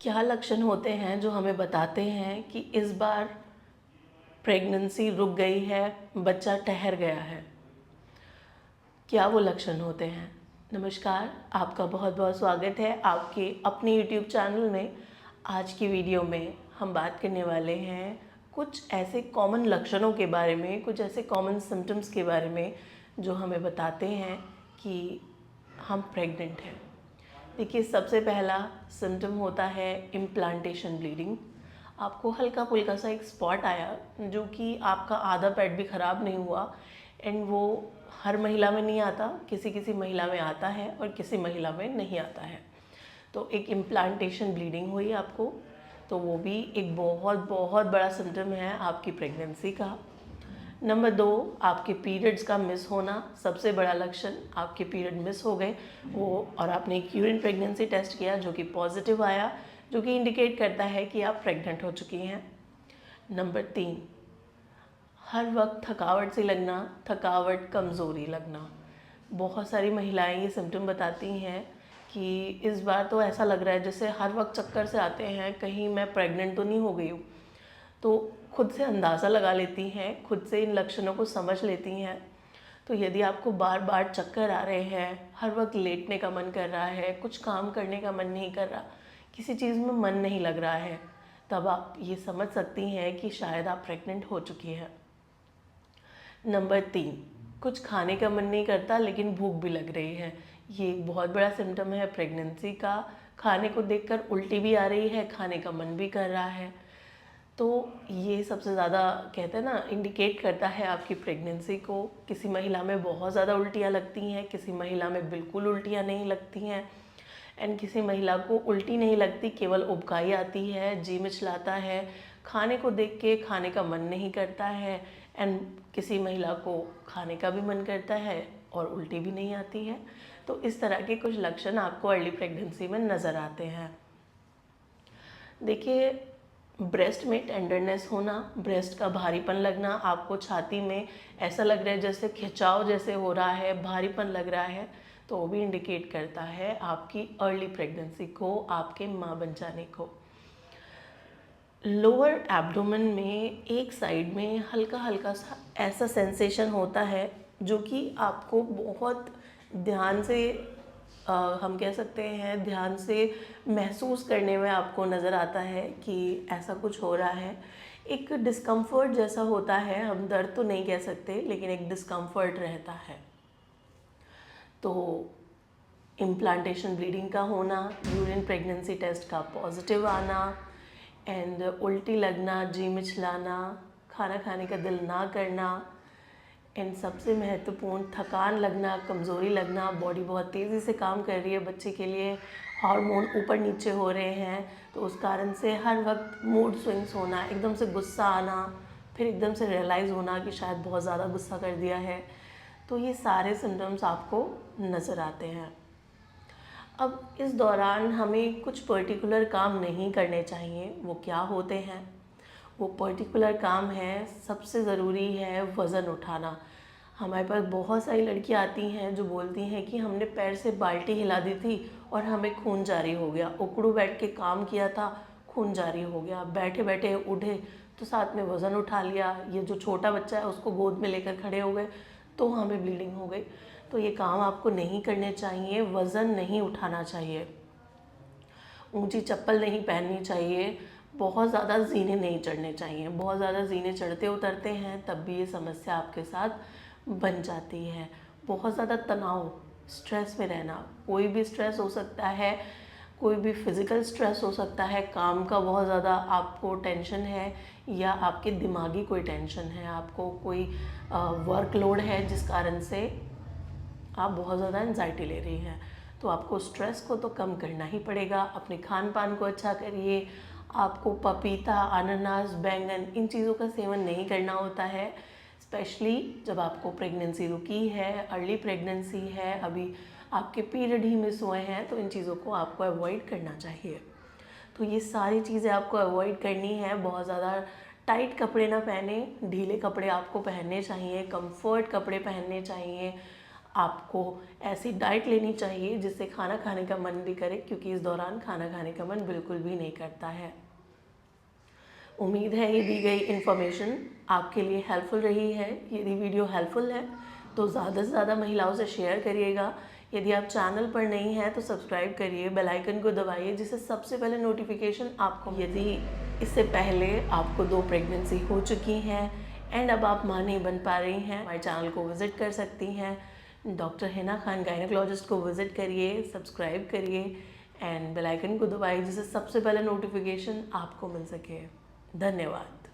क्या लक्षण होते हैं जो हमें बताते हैं कि इस बार प्रेगनेंसी रुक गई है, बच्चा ठहर गया है? क्या वो लक्षण होते हैं? नमस्कार, आपका बहुत बहुत स्वागत है आपके अपने यूट्यूब चैनल में। आज की वीडियो में हम बात करने वाले हैं कुछ ऐसे कॉमन लक्षणों के बारे में, कुछ ऐसे कॉमन सिम्टम्स के बारे में जो हमें बताते हैं कि हम प्रेग्नेंट हैं। देखिए, सबसे पहला सिम्टम होता है इम्प्लांटेशन ब्लीडिंग। आपको हल्का फुल्का सा एक स्पॉट आया जो कि आपका आधा पेट भी ख़राब नहीं हुआ, एंड वो हर महिला में नहीं आता, किसी किसी महिला में आता है और किसी महिला में नहीं आता है। तो एक इम्प्लांटेशन ब्लीडिंग हुई आपको, तो वो भी एक बहुत बहुत बड़ा सिम्टम है आपकी प्रेगनेंसी का। नंबर 2, आपके पीरियड्स का मिस होना, सबसे बड़ा लक्षण। आपके पीरियड मिस हो गए वो, और आपने एक यूरिन प्रेगनेंसी टेस्ट किया जो कि पॉजिटिव आया, जो कि इंडिकेट करता है कि आप प्रेग्नेंट हो चुकी हैं। नंबर 3, हर वक्त थकावट सी लगना, थकावट, कमज़ोरी लगना। बहुत सारी महिलाएं ये सिम्टम बताती हैं कि इस बार तो ऐसा लग रहा है जैसे हर वक्त चक्कर से आते हैं, कहीं मैं प्रेग्नेंट तो नहीं हो गई हूँ। तो खुद से अंदाज़ा लगा लेती हैं, खुद से इन लक्षणों को समझ लेती हैं। तो यदि आपको बार बार चक्कर आ रहे हैं, हर वक्त लेटने का मन कर रहा है, कुछ काम करने का मन नहीं कर रहा, किसी चीज़ में मन नहीं लग रहा है, तब आप ये समझ सकती हैं कि शायद आप प्रेग्नेंट हो चुकी हैं। नंबर 3, कुछ खाने का मन नहीं करता लेकिन भूख भी लग रही है। ये एक बहुत बड़ा सिम्टम है प्रेगनेंसी का। खाने को देखकर उल्टी भी आ रही है, खाने का मन भी कर रहा है। तो ये सबसे ज़्यादा, कहते हैं ना, इंडिकेट करता है आपकी प्रेगनेंसी को। किसी महिला में बहुत ज़्यादा उल्टियाँ लगती हैं, किसी महिला में बिल्कुल उल्टियाँ नहीं लगती हैं, एंड किसी महिला को उल्टी नहीं लगती, केवल उबकाई आती है, जी मिचलाता है, खाने को देख के खाने का मन नहीं करता है, एंड किसी महिला को खाने का भी मन करता है और उल्टी भी नहीं आती है। तो इस तरह के कुछ लक्षण आपको अर्ली प्रेगनेंसी में नज़र आते हैं। देखिए, ब्रेस्ट में टेंडरनेस होना, ब्रेस्ट का भारीपन लगना, आपको छाती में ऐसा लग रहा है जैसे खिंचाव जैसे हो रहा है, भारीपन लग रहा है, तो वो भी इंडिकेट करता है आपकी अर्ली प्रेगनेंसी को, आपके माँ बन जाने को। लोअर एब्डोमेन में एक साइड में हल्का हल्का सा ऐसा सेंसेशन होता है जो कि आपको बहुत ध्यान से, हम कह सकते हैं ध्यान से महसूस करने में आपको नज़र आता है कि ऐसा कुछ हो रहा है। एक डिस्कम्फर्ट जैसा होता है, हम दर्द तो नहीं कह सकते लेकिन एक डिस्कम्फर्ट रहता है। तो इम्प्लांटेशन ब्लीडिंग का होना, यूरिन प्रेगनेंसी टेस्ट का पॉजिटिव आना, एंड उल्टी लगना, जी मिचलाना, खाना खाने का दिल ना करना, एंड सबसे महत्वपूर्ण थकान लगना, कमज़ोरी लगना, बॉडी बहुत तेज़ी से काम कर रही है बच्चे के लिए, हार्मोन ऊपर नीचे हो रहे हैं, तो उस कारण से हर वक्त मूड स्विंग्स होना, एकदम से गुस्सा आना, फिर एकदम से रियलाइज़ होना कि शायद बहुत ज़्यादा गुस्सा कर दिया है। तो ये सारे सिम्टम्स आपको नज़र आते हैं। अब इस दौरान हमें कुछ पर्टिकुलर काम नहीं करने चाहिए। वो क्या होते हैं? वो पर्टिकुलर काम है, सबसे ज़रूरी है वज़न उठाना। हमारे पास बहुत सारी लड़कियां आती हैं जो बोलती हैं कि हमने पैर से बाल्टी हिला दी थी और हमें खून जारी हो गया, उकड़ू बैठ के काम किया था, खून जारी हो गया, बैठे बैठे उठे तो साथ में वज़न उठा लिया, ये जो छोटा बच्चा है उसको गोद में लेकर खड़े हो गए तो हमें ब्लीडिंग हो गई। तो ये काम आपको नहीं करने चाहिए, वज़न नहीं उठाना चाहिए, ऊंची चप्पल नहीं पहननी चाहिए, बहुत ज़्यादा ज़ीने नहीं चढ़ने चाहिए। बहुत ज़्यादा ज़ीने चढ़ते उतरते हैं तब भी ये समस्या आपके साथ बन जाती है। बहुत ज़्यादा तनाव, स्ट्रेस में रहना, कोई भी स्ट्रेस हो सकता है, कोई भी फिज़िकल स्ट्रेस हो सकता है, काम का बहुत ज़्यादा आपको टेंशन है, या आपके दिमागी कोई टेंशन है, आपको कोई वर्कलोड है जिस कारण से आप बहुत ज़्यादा एंजाइटी ले रही हैं, तो आपको स्ट्रेस को तो कम करना ही पड़ेगा। अपने खान पान को अच्छा करिए। आपको पपीता, अनानास, बैंगन, इन चीज़ों का सेवन नहीं करना होता है, स्पेशली जब आपको प्रेगनेंसी रुकी है, अर्ली प्रेगनेंसी है, अभी आपके पीरियड ही मिस हुए हैं, तो इन चीज़ों को आपको अवॉइड करना चाहिए। तो ये सारी चीज़ें आपको अवॉइड करनी है। बहुत ज़्यादा टाइट कपड़े ना पहने, ढीले कपड़े आपको पहनने चाहिए, कंफर्ट कपड़े पहनने चाहिए। आपको ऐसी डाइट लेनी चाहिए जिससे खाना खाने का मन भी करे, क्योंकि इस दौरान खाना खाने का मन बिल्कुल भी नहीं करता है। उम्मीद है ये दी गई इन्फॉर्मेशन आपके लिए हेल्पफुल रही है। यदि वीडियो हेल्पफुल है तो ज़्यादा से ज़्यादा महिलाओं से शेयर करिएगा। यदि आप चैनल पर नहीं हैं तो सब्सक्राइब करिए, बेल आइकन को दबाइए, जिससे सबसे पहले नोटिफिकेशन आपको। यदि इससे पहले आपको 2 प्रेगनेंसी हो चुकी हैं एंड अब आप माँ नहीं बन पा रही हैं, हमारे चैनल को विज़िट कर सकती हैं। डॉक्टर हिना खान गायनेकोलॉजिस्ट को विज़िट करिए, सब्सक्राइब करिए एंड बेल आइकन को दबाइए, जिससे सबसे पहले नोटिफिकेशन आपको मिल सके। धन्यवाद।